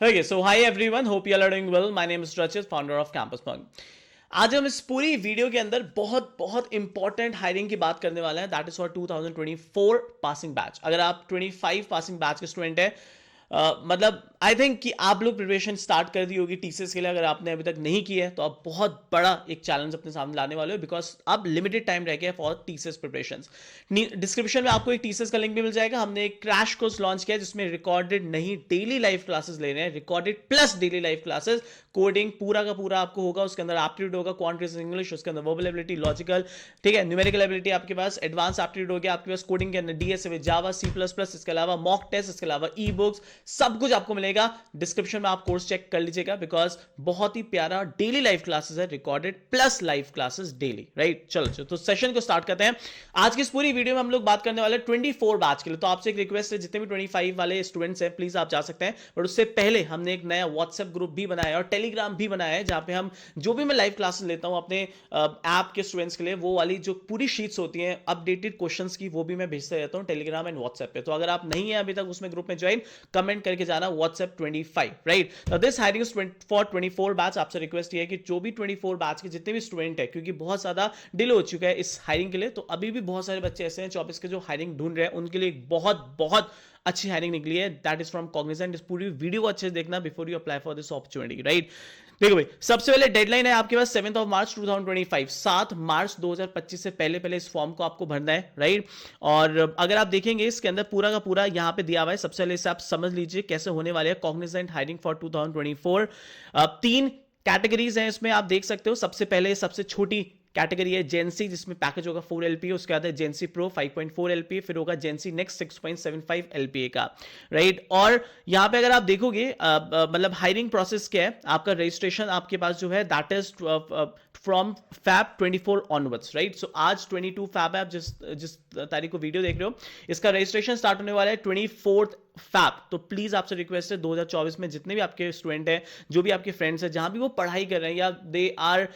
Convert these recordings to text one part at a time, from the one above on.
Okay, so hi everyone. Hope you all are doing well. My name is Rachit, founder of Campus Punk. आज हम इस पूरी video के अंदर बहुत बहुत इंपॉर्टेंट हायरिंग की बात करने वाले हैं. That is for 2024 passing batch. अगर आप 25 पासिंग बैच के स्टूडेंट हैं, मतलब आई थिंक कि आप लोग प्रिपरेशन स्टार्ट कर दी होगी टीसीएस के लिए. अगर आपने अभी तक नहीं की है तो आप बहुत बड़ा एक चैलेंज अपने सामने लाने वाले हो, बिकॉज अब लिमिटेड टाइम रह गया फॉर टीसीएस प्रिपरेशन. डिस्क्रिप्शन में आपको एक टीसीएस का लिंक भी मिल जाएगा. हमने एक क्रैश कोर्स लॉन्च किया है जिसमें रिकॉर्डेड नहीं डेली लाइव क्लासेस ले रहे हैं, recorded plus daily live classes. Coding पूरा का पूरा आपको होगा, उसके अंदर एप्टीट्यूड होगा, क्वांट रीजनिंग इंग्लिश, उसके अंदर वर्बल एबिलिटी, लॉजिकल, ठीक है, न्यूमेरिकल एबिलिटी आपके पास, एडवांस एप्टीट्यूड हो गया आपके पास, कोडिंग के अंदर DSA with Java, C plus plus, इसके अलावा मॉक टेस्ट, इसके अलावा ई बुक्स, सब कुछ आपको मिलेगा. डिस्क्रिप्शन में आप कोर्स चेक कर लीजिएगा, बिकॉज बहुत ही प्यारा डेली लाइव क्लासेस है, recorded plus live classes daily. Right, चलो तो सेशन को स्टार्ट करते हैं. आज की इस पूरी वीडियो में हम लोग बात करने वाले 24 बैच के लिए. तो आपसे एक रिक्वेस्ट है, जितने भी 25 वाले स्टूडेंट्स हैं प्लीज आप जा सकते हैं, बट उससे पहले हमने एक नया व्हाट्सएप ग्रुप भी बनाया और टेलीग्राम भी बनाया है, जहां पे हम जो भी मैं लाइव क्लासेस लेता हूं अपने ऐप के स्टूडेंट्स के लिए, वो वाली जो पूरी शीट्स होती हैं अपडेटेड क्वेश्चंस की, वो भी मैं भेजते रहता हूं टेलीग्राम एंड व्हाट्सएप पे. तो अगर आप नहीं है अभी तक उसमें ग्रुप में ज्वाइन, कमेंट करके जाना WhatsApp 25. Right, this hiring for 24 batch. आपसे रिक्वेस्ट ये है कि जो भी 24 बैच के जितने भी स्टूडेंट है, क्योंकि बहुत ज्यादा डिले हो चुका है इस हायरिंग के लिए, तो अभी भी बहुत सारे बच्चे ऐसे हैं 24 के जो हायरिंग ढूंढ रहे हैं, उनके लिए बहुत बहुत अच्छी हायरिंग निकली है. That is from Cognizant. इस पूरी वीडियो को अच्छे से देखना before you apply for this opportunity. Right, देखो भाई, सबसे पहले डेडलाइन है आपके पास 7 मार्च 2025. 7 मार्च 2025 से पहले पहले इस फॉर्म को आपको भरना है. राइट, और अगर आप देखेंगे इसके अंदर पूरा का पूरा यहां पे दिया हुआ है. सबसे पहले इसे आप समझ लीजिए कैसे होने वाले हैं. कॉग्निजेंट हायरिंग फॉर 2024, 3 कैटेगरीज हैं इसमें, आप देख सकते हो. सबसे पहले सबसे छोटी कैटेगरी है जेंसी, जिसमें पैकेज होगा 4 LPA. उसके बाद है जेंसी प्रो 5.4 LPA, फिर होगा जेंसी नेक्स्ट 6.75 LPA का. राइट, और यहां पे अगर आप देखोगे मतलब हायरिंग प्रोसेस क्या है, आपका रजिस्ट्रेशन आपके पास जो है that is from Feb 24 onwards. Right, so आज 22 फैब है, आप जिस तारीख को वीडियो देख रहे हो, इसका रजिस्ट्रेशन स्टार्ट होने वाला है 24 फैब. तो प्लीज आपसे रिक्वेस्ट है 2024 में जितने भी आपके स्टूडेंट हैं, जो भी आपके फ्रेंड्स हैं, जहां भी वो पढ़ाई कर रहे हैं या they are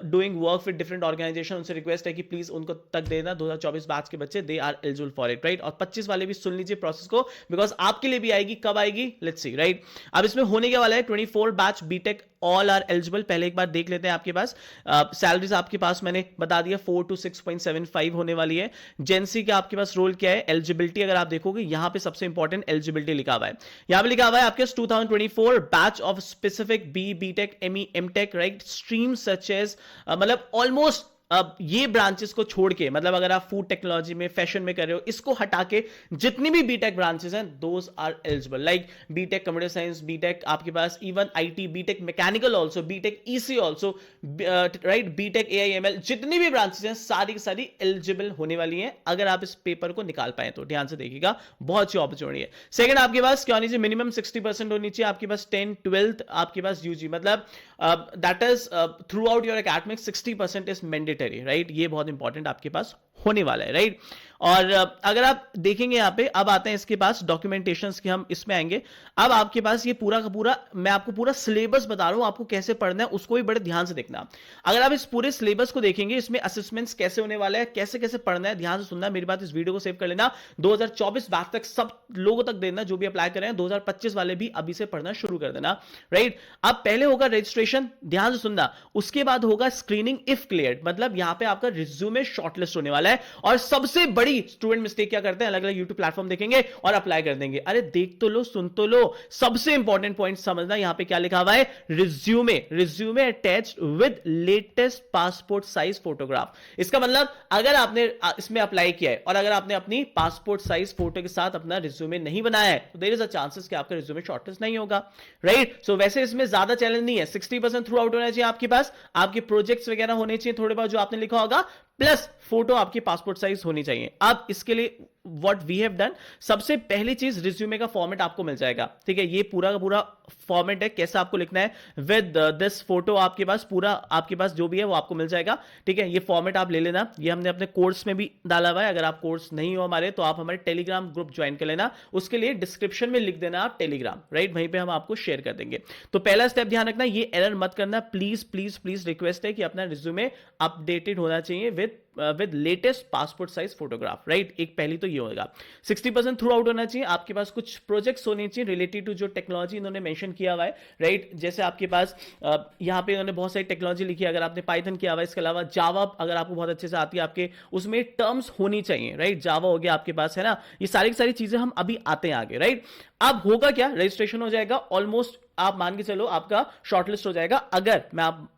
doing work with different organisation, उनसे रिक्वेस्ट है कि प्लीज उनको तक देना 2024 बैच के बच्चे, they are eligible for it. Right, और 25 वाले भी सुन लीजिए प्रोसेस को, बिकॉज आपके लिए भी आएगी. कब आएगी, लेट्स सी. राइट, अब इसमें होने के वाला है 24 batch BTech all are eligible. पहले एक बार देख लेते हैं आपके पास सैलरीज. आपके पास मैंने बता दिया 4 to 6.75 होने वाली है. जेंसी का आपके पास रोल क्या है, एलिजिबिलिटी. अगर आप देखोगे यहां पे सबसे इंपॉर्टेंट एलिजिबिलिटी लिखा हुआ है. यहां पे लिखा हुआ है आपके 2024 batch of specific B BTech ME MTech. Right, stream such as, मतलब ऑलमोस्ट अब ये ब्रांचेस को छोड़ के, मतलब अगर आप फूड टेक्नोलॉजी में, फैशन में कर रहे हो, इसको हटा के जितनी भी बीटेक ब्रांचेस हैं those are eligible. Like BTech computer science, BTech आपके पास even IT, BTech mechanical also, BTech EC also, right, BTech AIML, जितनी भी ब्रांचेस हैं सारी की सारी एलिजिबल होने वाली हैं, अगर आप इस पेपर को निकाल पाए तो. ध्यान से देखिएगा, बहुत अच्छी अपॉर्चुनिटी है. सेकंड, आपके पास क्या होनी चाहिए, मिनिमम 60% होनी चाहिए आपके पास 10 12th आपके पास यूजी, मतलब that is through out your academic 60% is mandatory. Right, ये बहुत इंपॉर्टेंट आपके पास होने वाला है. राइट, और अगर आप देखेंगे यहां पे, अब आते हैं इसके पास डॉक्यूमेंटेशंस के, हम इसमें आएंगे. अब आपके पास ये पूरा का पूरा, मैं आपको पूरा सिलेबस बता रहा हूं, आपको कैसे पढ़ना है उसको भी बड़े ध्यान से देखना. अगर आप इस पूरे सिलेबस को देखेंगे, इसमें असेसमेंट्स कैसे होने वाला है, कैसे कैसे पढ़ना है, ध्यान से सुनना. मेरी बात, इस वीडियो को सेव कर लेना. 2024 बैच तक सब लोगों तक देना जो भी अप्लाई कर रहे हैं. 2025 वाले भी अभी से पढ़ना शुरू कर देना. राइट, अब पहले होगा रजिस्ट्रेशन, ध्यान से सुनना. उसके बाद होगा स्क्रीनिंग इफ क्लियर्ड, मतलब यहां पे आपका रिज्यूमे शॉर्टलिस्ट होने वाला है. और सबसे बड़ी स्टूडेंट मिस्टेक क्या करते हैं, अलग अलग यूट्यूब प्लेटफॉर्म देखेंगे और अप्लाई कर देंगे. अरे देख तो लो, सुन तो लो. सबसे इंपॉर्टेंट पॉइंट समझना, यहां पे क्या लिखा हुआ है, resume. Resume attached with latest passport size photograph. इसका मतलब अगर आपने इसमें अप्लाई किया है और अगर आपने अपनी पासपोर्ट साइज फोटो के साथ अपना रिज्यूमे नहीं बनाया है, तो देयर इज अ चांसेस कि आपका रिज्यूमे शॉर्टलिस्ट नहीं होगा. राइट, सो वैसे इसमें ज्यादा चैलेंज नहीं है. 60% थ्रू आउट होना चाहिए आपके पास, आपके प्रोजेक्ट्स वगैरह होने चाहिए थोड़े बहुत जो आपने लिखा होगा, प्लस फोटो आपकी पासपोर्ट साइज होनी चाहिए. अब इसके लिए व्हाट वी हैव डन, सबसे पहली चीज रिज्यूमे का फॉर्मेट आपको मिल जाएगा. ठीक है, ये पूरा का पूरा फॉर्मेट है, कैसा आपको लिखना है विद दिस फोटो. आपके पास पूरा, आपके पास जो भी है वो आपको मिल जाएगा. ठीक है, ये फॉर्मेट आप ले लेना. ये हमने अपने कोर्स में भी डाला हुआ है. अगर आप कोर्स नहीं हो हमारे, तो आप हमारे टेलीग्राम ग्रुप ज्वाइन कर लेना. उसके लिए डिस्क्रिप्शन में लिख देना आप टेलीग्राम. राइट, वहीं पे हम आपको शेयर कर देंगे. तो पहला स्टेप ध्यान रखना, ये एरर मत करना प्लीज प्लीज प्लीज. रिक्वेस्ट है कि अपना रिज्यूमे अपडेटेड होना चाहिए with with latest passport size photograph, right. एक पहली तो ये होगा। 60% थ्रू आउट होना चाहिए। आपके पास कुछ प्रोजेक्ट्स होने चाहिए रिलेटेड टू जो टेक्नोलॉजी इन्होंने मेंशन किया हुआ है, राइट। जैसे आपके पास यहाँ पे इन्होंने बहुत सारी टेक्नोलॉजी लिखी है, अगर आपने पाइथन किया हुआ है, इसके अलावा जावा अगर आपको बहुत अच्छे से आती है, आपके उसमें टर्म्स होनी चाहिए, राइट। जावा हो गया आपके पास, है ना। ये सारी की सारी चीजें हम अभी आते हैं आगे, राइट। अब होगा क्या, रजिस्ट्रेशन हो जाएगा ऑलमोस्ट, आप मान के चलो आपका शॉर्टलिस्ट हो जाएगा। अगर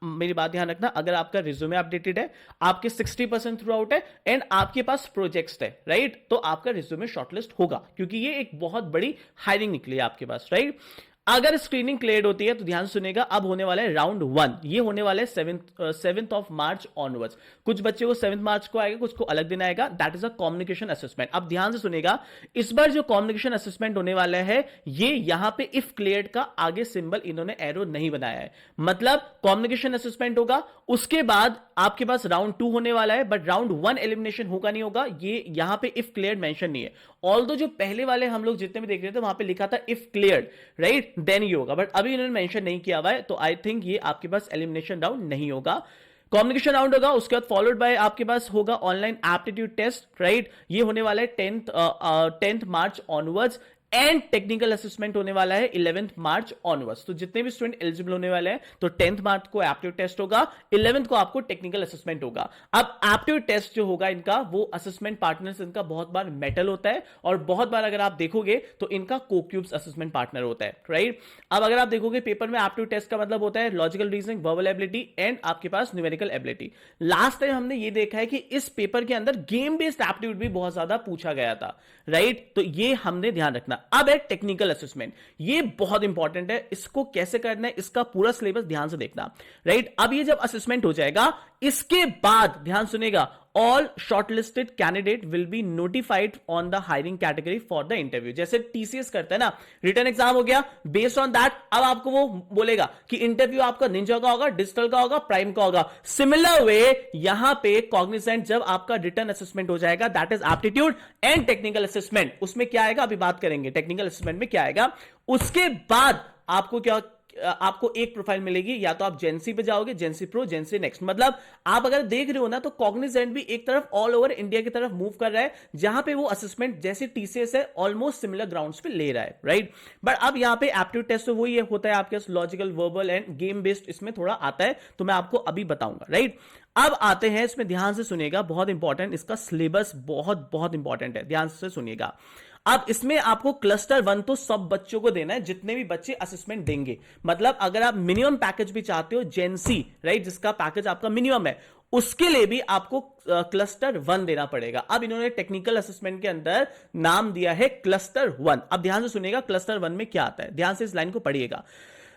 मेरी बात ध्यान रखना, अगर आपका रिज्यूमे अपडेटेड है, आपके 60% थ्रू आउट है एंड आपके पास प्रोजेक्ट्स है, राइट, तो आपका रिज्यूमे शॉर्टलिस्ट होगा, क्योंकि ये एक बहुत बड़ी हायरिंग निकली है आपके पास, राइट। अगर स्क्रीनिंग क्लियर होती है तो ध्यान सुनेगा, अब होने वाला है राउंड 1। ये होने वाला है 7th ऑफ मार्च ऑनवर्ड्स। कुछ बच्चे को 7 मार्च को आएगा, कुछ को अलग दिन आएगा। That is a communication assessment. अब ध्यान से सुनेगा, इस बार जो कम्युनिकेशन असेसमेंट होने वाला है, ये यहां पे इफ क्लियर्ड का आगे सिंबल इन्होंने एरो नहीं बनाया है, मतलब कम्युनिकेशन असेसमेंट होगा, उसके बाद आपके पास राउंड 2 होने वाला है, बट राउंड 1 एलिमिनेशन होगा नहीं होगा, ये यहां पे इफ क्लियर्ड मेंशन नहीं है। ऑल्दो जो पहले वाले हम लोग जितने भी देख रहे थे वहां पे लिखा था इफ क्लियर्ड, राइट, देन ये होगा, बट अभी इन्होंने मेंशन नहीं किया हुआ है, तो आई थिंक ये आपके पास एलिमिनेशन राउंड नहीं होगा। कम्युनिकेशन राउंड होगा, उसके बाद फॉलोड बाय आपके पास होगा ऑनलाइन एप्टीट्यूड टेस्ट, राइट। ये होने वाला है 10th March onwards and technical assessment होने वाला है 11th मार्च ऑनवर्ड्स। तो जितने भी स्टूडेंट एलिजिबल होने वाले हैं, तो 10th मार्च को एप्टीट्यूड टेस्ट होगा, 11th को आपको टेक्निकल असेसमेंट होगा। अब एप्टीट्यूड टेस्ट जो होगा इनका, वो असेसमेंट पार्टनर्स इनका बहुत बार मेटल होता है, और बहुत बार अगर आप देखोगे तो इनका कोक्यूब्स असेसमेंट पार्टनर होता है, राइट। अब अगर आप देखोगे पेपर में एप्टीट्यूड टेस्ट का मतलब होता है logical reasoning, verbal ability and आपके पास न्यूमेरिकल एबिलिटी। लास्ट टाइम हमने ये देखा है कि इस पेपर के अंदर गेम बेस्ड एप्टीट्यूड भी बहुत ज्यादा पूछा गया था, राइट, तो ये हमने ध्यान रखना। अब है टेक्निकल असेसमेंट, ये बहुत इंपॉर्टेंट है, इसको कैसे करना है, इसका पूरा सिलेबस ध्यान से देखना, राइट। अब ये जब असेसमेंट हो जाएगा, इसके बाद ध्यान सुनेगा, all shortlisted candidate will be notified on the hiring category for the interview. जैसे टीसीएस करता है ना, रिटन एग्जाम हो गया, बेस्ड ऑन दैट अब आपको वो बोलेगा कि इंटरव्यू आपका निंजा का होगा, डिजिटल का होगा, प्राइम का होगा। सिमिलर वे यहां पे कॉग्निजेंट जब आपका रिटन असेसमेंट हो जाएगा, that is aptitude and technical assessment, उसमें क्या आएगा अभी बात करेंगे, टेक्निकल असेसमेंट में क्या आएगा। उसके बाद आपको क्या, आपको एक प्रोफाइल मिलेगी, या तो आप जेंसी पे जाओगे, जेंसी प्रो, जेंसी नेक्स्ट। मतलब आप अगर देख रहे हो ना, तो कॉग्निजेंट भी एक तरफ ऑल ओवर इंडिया की तरफ मूव कर रहा है, जहां पे वो असेसमेंट जैसे टीसीएस है ऑलमोस्ट सिमिलर ग्राउंड्स पे ले रहा है, राइट। बट अब यहां पे एप्टीट्यूड टेस्ट तो वही होता है आपके logical, verbal end game based, इसमें थोड़ा आता है, तो मैं आपको अभी बताऊंगा, राइट। अब आते हैं, इसमें ध्यान से सुनिएगा, बहुत इंपॉर्टेंट, इसका सिलेबस बहुत बहुत इंपॉर्टेंट है, ध्यान से सुनिएगा। अब इसमें आपको क्लस्टर 1 तो सब बच्चों को देना है, जितने भी बच्चे असेसमेंट देंगे। मतलब अगर आप मिनिमम पैकेज भी चाहते हो, जेंसी, राइट, जिसका पैकेज आपका मिनिमम है, उसके लिए भी आपको क्लस्टर 1 देना पड़ेगा। अब इन्होंने टेक्निकल असेसमेंट के अंदर नाम दिया है क्लस्टर 1। अब ध्यान से सुनिएगा, क्लस्टर 1 में क्या आता है, ध्यान से इस लाइन को पढ़िएगा।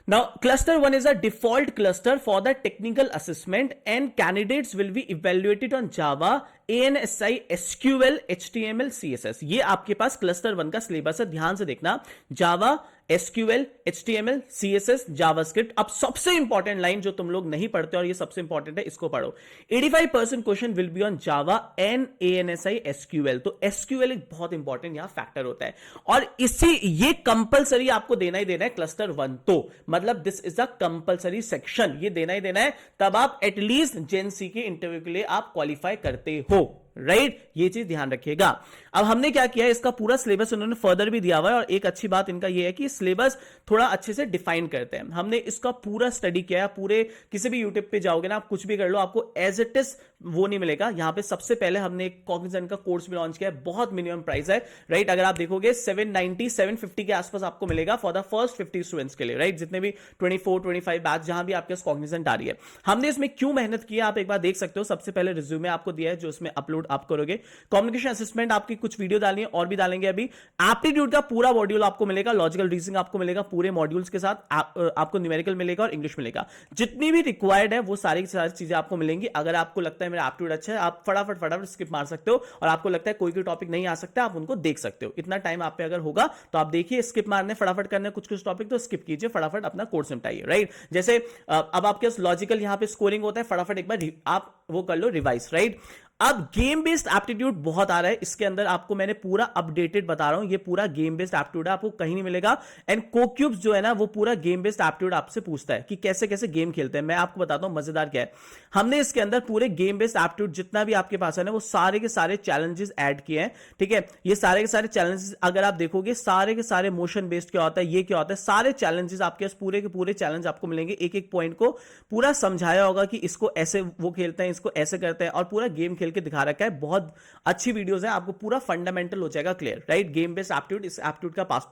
Now, cluster 1 is a default cluster for the technical assessment and candidates will be evaluated on Java, ANSI, SQL, HTML, CSS। ये आपके पास क्लस्टर 1 का सिलेबस है, ध्यान से देखना। जावा, SQL, HTML, CSS, जावास्क्रिप्ट। अब सबसे इंपॉर्टेंट लाइन जो तुम लोग नहीं पढ़ते और ये सबसे इंपॉर्टेंट है, इसको पढ़ो। 85% question will be on Java and ANSI, SQL। तो SQL एक बहुत इंपॉर्टेंट यहां फैक्टर होता है, और इसी ये कंपलसरी आपको देना ही देना है क्लस्टर 1, तो मतलब this is a compulsory section, ये देना ही देना है, तब आप एटलीस्ट जेएनसी के इंटरव्यू के लिए आप क्वालिफाई करते हो, राइट। ये चीज ध्यान रखिएगा। अब हमने क्या किया, इसका पूरा सिलेबस उन्होंने फर्दर भी दिया हुआ है, और एक अच्छी बात इनका ये है कि सिलेबस थोड़ा अच्छे से डिफाइन करते हैं। हमने इसका पूरा स्टडी किया है, पूरे किसी भी यूट्यूब पे जाओगे ना, आप कुछ भी कर लो, आपको एज इट इज वो नहीं मिलेगा। यहां पे सबसे पहले हमने एक कॉग्निजेंट का कोर्स भी लॉन्च किया है, बहुत मिनिमम प्राइस है, राइट। अगर आप देखोगे 790 750 के आसपास आपको मिलेगा फॉर द फर्स्ट 50 स्टूडेंट्स के लिए, राइट। जितने भी 24 25 बैच जहां भी आपके कॉग्निजेंट आ रही है, हमने इसमें क्यों मेहनत की है आप एक बार देख सकते हो। सबसे पहले रिज्यूमे आपको दिया है, जो इसमें अपलोड आप करोगे। कम्युनिकेशन असेसमेंट आपकी कुछ वीडियो डालनी है, और भी डालेंगे अभी। एप्टीट्यूड का पूरा मॉड्यूल आपको मिलेगा, लॉजिकल रीजनिंग आपको मिलेगा पूरे मॉड्यूल्स के साथ, आपको न्यूमेरिकल मिलेगा और इंग्लिश मिलेगा। जितनी भी रिक्वायर्ड है वो सारी चीजें आपको मिलेंगी। अगर आपको लगता है मेरा एप्टीट्यूड अच्छा है, आप फटाफट स्किप मार सकते हो, और आपको लगता है कोई टॉपिक नहीं आ सकता, आप उनको देख सकते हो। इतना टाइम आप पे अगर होगा तो आप देखिए, स्किप मारने फटाफट करने कुछ टॉपिक तो स्किप कीजिए, फटाफट अपना कोर्स निपटाइए, राइट। जैसे अब आपके लॉजिकल यहां पे स्कोरिंग होता है, फटाफट एक बार आप वो कर लो रिवाइज, राइट। अब गेम बेस्ड एप्टीट्यूड बहुत आ रहा है, इसके अंदर आपको मैंने पूरा अपडेटेड बता रहा हूं, ये पूरा गेम बेस्ड एप्टीट्यूड है, आपको कहीं नहीं मिलेगा। एंड कोक्यूब्स जो है ना वो पूरा गेम बेस्ड एप्टीट्यूड आपसे पूछता है कि कैसे कैसे गेम खेलते हैं। मैं आपको बताता हूं मजेदार क्या है, हमने इसके अंदर पूरे गेम बेस्ड एप्टीट्यूड जितना भी आपके पास है ना वो सारे के सारे चैलेंजेस ऐड किए हैं, ठीक है। ये सारे के सारे चैलेंजेस अगर आप देखोगे सारे के सारे मोशन बेस्ड क्या होता है, ये क्या होता है, सारे चैलेंजेस आपके पास पूरे के पूरे चैलेंज आपको मिलेंगे, एक एक पॉइंट को पूरा समझाया होगा कि इसको ऐसे वो खेलते हैं, इसको ऐसे करते हैं, और पूरा गेम खेल के दिखा रखा है। बहुत अच्छी वीडियोस है, आपको पूरा फंडामेंटल हो जाएगा clear, right. Game based aptitude, इस एप्टीट्यूड का पास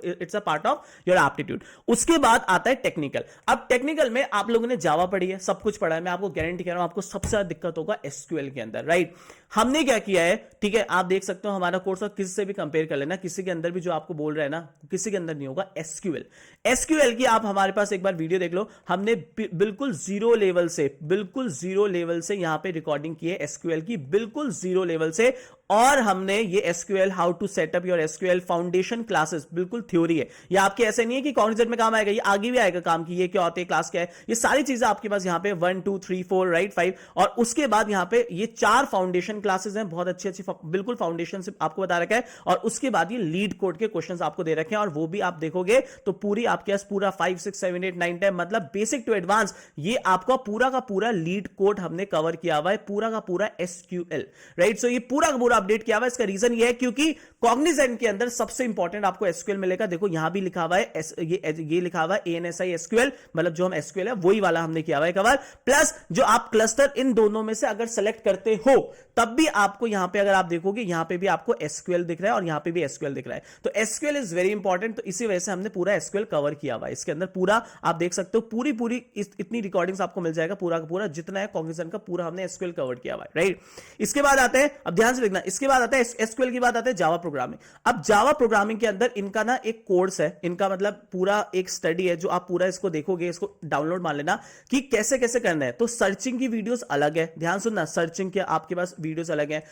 it's a part of your aptitude. उसके बाद आता है टेक्निकल। अब टेक्निकल में आप लोगों ने जावा पढ़ी है, सब कुछ पढ़ा है, मैं आपको गारंटी कह रहा हूं आपको सबसे ज्यादा दिक्कत होगा एसक्यूएल के अंदर, राइट। हमने क्या किया है, ठीक है, आप देख सकते हो हमारा कोर्स और किसी से भी कंपेयर कर लेना, किसी के अंदर भी जो आपको बोल रहा है ना, किसी के अंदर नहीं होगा एसक्यूएल। एसक्यूएल की आप हमारे पास एक बार वीडियो देख लो, हमने बिल्कुल जीरो लेवल से यहां पे रिकॉर्डिंग की है एसक्यूएल की, बिल्कुल जीरो लेवल से। और हमने ये SQL how to set up your SQL foundation classes, बिल्कुल थ्योरी है, ये आपके ऐसे नहीं है कि कॉग्निजेंट में काम आएगा, ये आगे भी आएगा काम की, ये क्या होते हैं, क्लास क्या है, ये सारी चीजें आपके पास यहाँ पे 1 2 3 4 राइट 5। और उसके बाद यहाँ पे ये 4 फाउंडेशन क्लासेस हैं, बहुत अच्छी अच्छी बिल्कुल फाउंडेशन से आपको बता रखा है। और उसके बाद ये लीड कोड के क्वेश्चंस आपको दे रखे हैं, और वो भी आप देखोगे तो पूरी आपके पास पूरा 5 6 7 8 9 10 मतलब बेसिक टू एडवांस, ये आपका पूरा का पूरा लीड कोड हमने कवर किया हुआ है, पूरा का पूरा एसक्यूएल, राइट। सो ये पूरा का पूरा अपडेट किया हुआ है। इसका रीजन ये है क्योंकि कॉग्निजेंट के अंदर सबसे इंपॉर्टेंट आपको एसक्यूएल मिलेगा। देखो यहां भी लिखा हुआ है, ये लिखा हुआ है एएनएसआई एसक्यूएल, मतलब जो हम एसक्यूएल है वही वाला हमने किया हुआ है कवर। प्लस जो आप क्लस्टर इन दोनों में से अगर सेलेक्ट करते हो तब भी आपको यहां पे अगर आप देखोगे यहां पे भी आपको एसक्यूएल दिख रहा है और यहां पे भी एसक्यूएल दिख रहा है। तो एसक्यूएल इज वेरी इंपॉर्टेंट, तो इसी वजह से हमने पूरा एसक्यूएल कवर किया हुआ है। इसके अंदर पूरा आप देख सकते हो, पूरी इतनी रिकॉर्डिंग्स आपको मिल जाएगा, पूरा का पूरा जितना है कॉग्निजेंट का पूरा हमने एसक्यूएल कवर किया हुआ है, राइट। इसके बाद आते हैं, अब ध्यान से देखना, इसके बाद आता है एसक्यूएल के बाद आता है जावा प्रोग्रामिंग। अब जावा प्रोग्रामिंग के अंदर इनका ना एक कोर्स है, इनका मतलब पूरा एक स्टडी है, जो आप पूरा इसको देखोगे, इसको डाउनलोड मान लेना कि कैसे कैसे करना है। तो सर्चिंग की वीडियोस अलग है, ध्यान सुनना, सर्चिंग के आपके पास वीडियोस अलग है,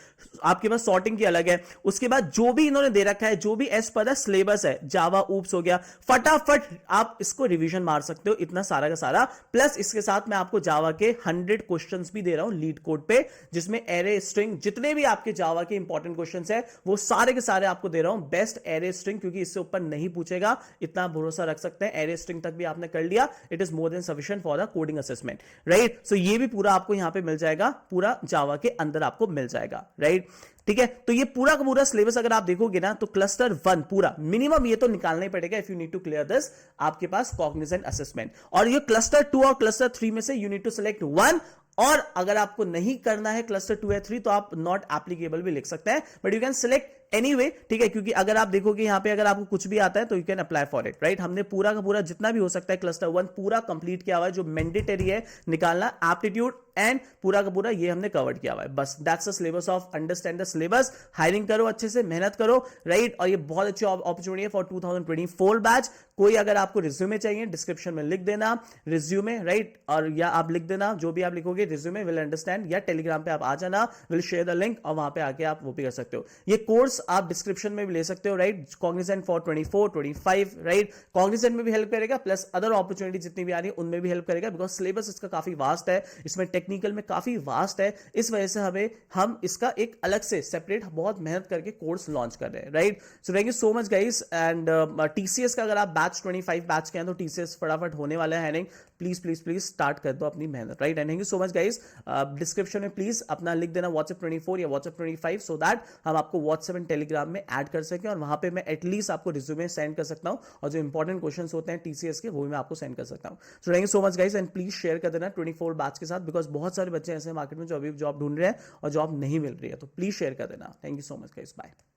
आपके पास सॉर्टिंग की अलग है। उसके बाद जो भी इन्होंने दे रखा है, जो भी एज पर सिलेबस है, जावा ऊप्स हो गया, फटाफट आप इसको रिवीजन मार सकते हो, इतना सारा का सारा। प्लस इसके साथ मैं आपको जावा के 100 क्वेश्चंस भी दे रहा हूं लीड कोड पे, जिसमें एरे स्ट्रिंग जितने भी आपके जावा के इंपॉर्टेंट क्वेश्चंस है वो सारे के सारे आपको दे रहा हूं, बेस्ट एरे स्ट्रिंग, क्योंकि इससे ऊपर नहीं पूछेगा, इतना भरोसा रख सकते हैं। एरे स्ट्रिंग तक भी आपने कर लिया, it is more than sufficient for the coding assessment, right. So ये भी पूरा आपको यहां पे मिल जाएगा, पूरा जावा के अंदर आपको मिल जाएगा, राइट, ठीक है। तो ये पूरा का पूरा सिलेबस अगर आप देखोगे ना, तो क्लस्टर 1 पूरा मिनिमम ये तो निकालना ही पड़ेगा, if you need to clear this, आपके पास कॉग्निजेंट असेसमेंट। और ये क्लस्टर 2 और क्लस्टर 3 में से यू नीड टू सिलेक्ट 1, और अगर आपको नहीं करना है क्लस्टर 2 या 3 तो आप नॉट एप्लीकेबल भी लिख सकते हैं, but you can select anyway, ठीक है। क्योंकि अगर आप देखोगे यहां पे अगर आपको कुछ भी आता है तो you can apply for it, right. हमने पूरा का पूरा जितना भी हो सकता है क्लस्टर 1 पूरा कंप्लीट किया हुआ है, जो मैंडेटरी है निकालना, एप्टीट्यूड एंड पूरा का पूरा ये हमने कवर किया हुआ है। बस that's the syllabus of understand the syllabus, hiring करो अच्छे से, मेहनत करो, राइट। और ये बहुत अच्छी अपॉर्चुनिटी है फॉर 2024 बैच। कोई अगर आपको रिज्यूमे चाहिए डिस्क्रिप्शन में लिख देना रिज्यूमे, राइट, और या आप लिख देना जो भी आप लिखोगे रिज्यूमे, विल अंडरस्टैंड, या टेलीग्राम पे आप आ जाना, विल शेयर द लिंक, और वहां पे आके आप वो भी कर सकते हो। ये कोर्स आप डिस्क्रिप्शन में भी ले सकते हो, right, Cognizant for 24 25, right. Cognizant में भी हेल्प करेगा, प्लस अदर अपॉर्चुनिटी जितनी भी आ रही है उनमें भी हेल्प करेगा, बिकॉज सिलेबस इसका काफी वास्ट है, इसमें टेक्निकल में काफी वास्ट है, इस वजह से हम इसका एक अलग से सेपरेट बहुत मेहनत करके कोर्स लॉन्च कर रहे हैं, right. So thank you so much guys. And TCS का अगर आप बैच 25 बैच के हैं तो टीसीएस फटाफट होने वाला है, प्लीज प्लीज प्लीज स्टार्ट कर दो अपनी मेहनत, right. And thank you so much guys. Description में प्लीज अपना लिख देना व्हाट्सएप 24 या व्हाट्सएप 25, सो दैट हम आपको व्हाट्सएप एंड टेलीग्राम में ऐड कर सकें, और वहां पे मैं एटलीस्ट आपको रिज्यूमे सेंड कर सकता हूं, और जो इंपॉर्टेंट क्वेश्चंस होते हैं टीसीएस के वो भी मैं आपको सेंड कर सकता हूं। So thank you so much guys, and please share कर देना 24 बैच के साथ, बिकॉज बहुत सारे बच्चे ऐसे मार्केट में जो अभी जॉब ढूंढ रहे हैं और जॉब नहीं मिल रही है, तो प्लीज शेयर कर देना। Thank you so much guys, bye.